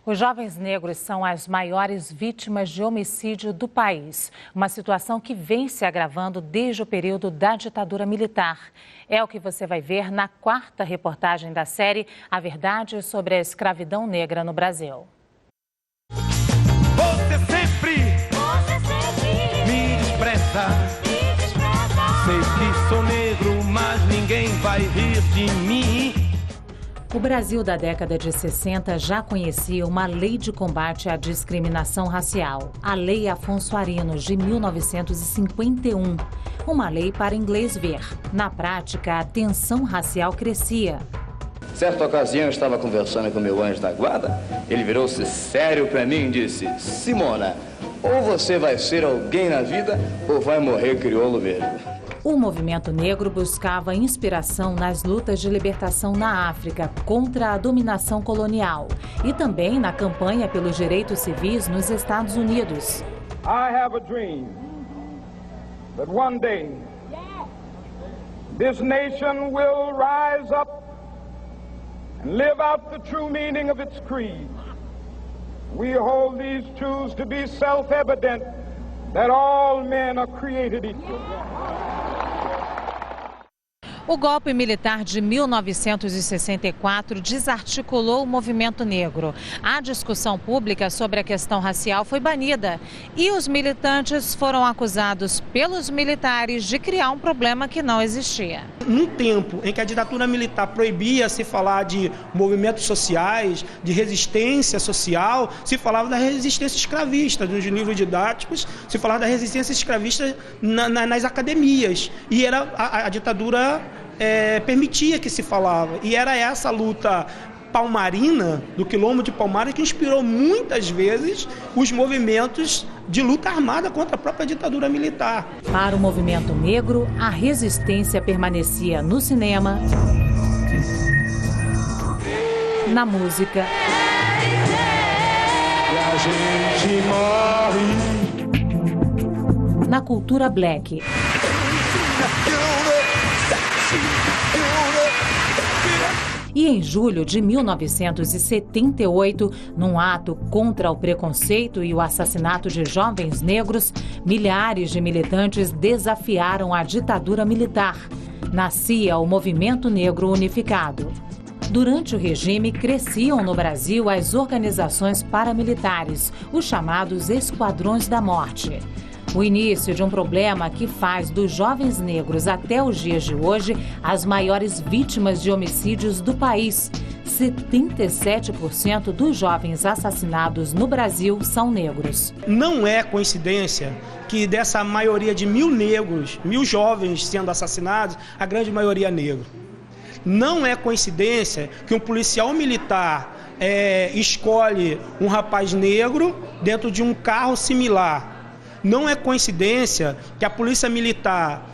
Os jovens negros são as maiores vítimas de homicídio do país. Uma situação que vem se agravando desde o período da ditadura militar. É o que você vai ver na quarta reportagem da série A Verdade sobre a Escravidão Negra no Brasil. Você sempre me despreza. Sei que sou negro, mas ninguém vai rir de mim. O Brasil da década de 60 já conhecia uma lei de combate à discriminação racial, a Lei Afonso Arinos, de 1951. Uma lei para inglês ver. Na prática, a tensão racial crescia. Certa ocasião, eu estava conversando com meu anjo da guarda. Ele virou-se sério para mim e disse: Simona, ou você vai ser alguém na vida ou vai morrer crioulo mesmo. O movimento negro buscava inspiração nas lutas de libertação na África contra a dominação colonial e também na campanha pelos direitos civis nos Estados Unidos. I have a dream that one day this nation will rise up and live out the true meaning of its creed. We hold these truths to be self-evident that all men are created equal. O golpe militar de 1964 desarticulou o movimento negro. A discussão pública sobre a questão racial foi banida e os militantes foram acusados pelos militares de criar um problema que não existia. Num tempo em que a ditadura militar proibia se falar de movimentos sociais, de resistência social, se falava da resistência escravista. Nos livros didáticos, se falava da resistência escravista nas academias. E era a ditadura permitia que se falava. E era essa luta palmarina, do quilombo de Palmares, que inspirou muitas vezes os movimentos de luta armada contra a própria ditadura militar. Para o movimento negro, a resistência permanecia no cinema, na música, E a gente morre. na cultura black. E em julho de 1978, num ato contra o preconceito e o assassinato de jovens negros, milhares de militantes desafiaram a ditadura militar. Nascia o Movimento Negro Unificado. Durante o regime, cresciam no Brasil as organizações paramilitares, os chamados Esquadrões da Morte. O início de um problema que faz dos jovens negros até os dias de hoje as maiores vítimas de homicídios do país. 77% dos jovens assassinados no Brasil são negros. Não é coincidência que dessa maioria de 1.000 negros, 1.000 jovens sendo assassinados, a grande maioria é negro. Não é coincidência que um policial militar escolhe um rapaz negro dentro de um carro similar. Não é coincidência que a polícia militar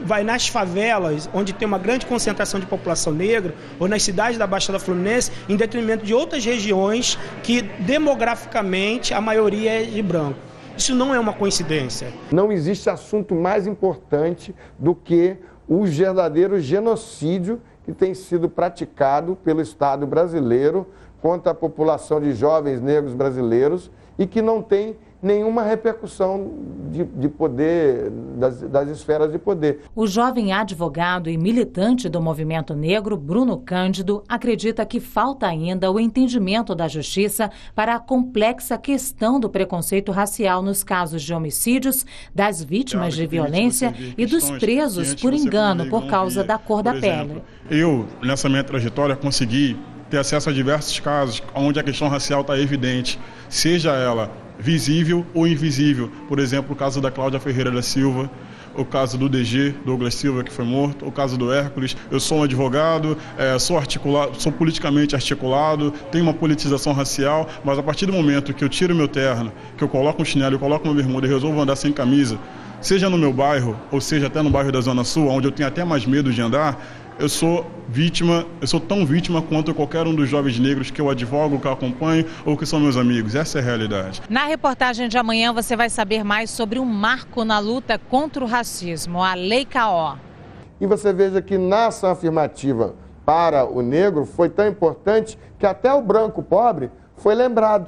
vai nas favelas, onde tem uma grande concentração de população negra, ou nas cidades da Baixada Fluminense, em detrimento de outras regiões que, demograficamente, a maioria é de branco. Isso não é uma coincidência. Não existe assunto mais importante do que o verdadeiro genocídio que tem sido praticado pelo Estado brasileiro contra a população de jovens negros brasileiros e que não tem nenhuma repercussão de poder, das esferas de poder. O jovem advogado e militante do movimento negro, Bruno Cândido, acredita que falta ainda o entendimento da justiça para a complexa questão do preconceito racial nos casos de homicídios, das vítimas de violência e dos presos por engano por causa da cor da pele. Eu, nessa minha trajetória, consegui ter acesso a diversos casos onde a questão racial está evidente, seja ela visível ou invisível. Por exemplo, o caso da Cláudia Ferreira da Silva, o caso do DG, Douglas Silva, que foi morto, o caso do Hércules. Eu sou um advogado, sou politicamente articulado, tenho uma politização racial, mas a partir do momento que eu tiro meu terno, que eu coloco um chinelo, eu coloco uma bermuda e resolvo andar sem camisa, seja no meu bairro, ou seja até no bairro da Zona Sul, onde eu tenho até mais medo de andar, eu sou tão vítima quanto qualquer um dos jovens negros que eu advogo, que eu acompanho ou que são meus amigos. Essa é a realidade. Na reportagem de amanhã você vai saber mais sobre um marco na luta contra o racismo, a Lei K.O. E você veja que na ação afirmativa para o negro foi tão importante que até o branco pobre foi lembrado.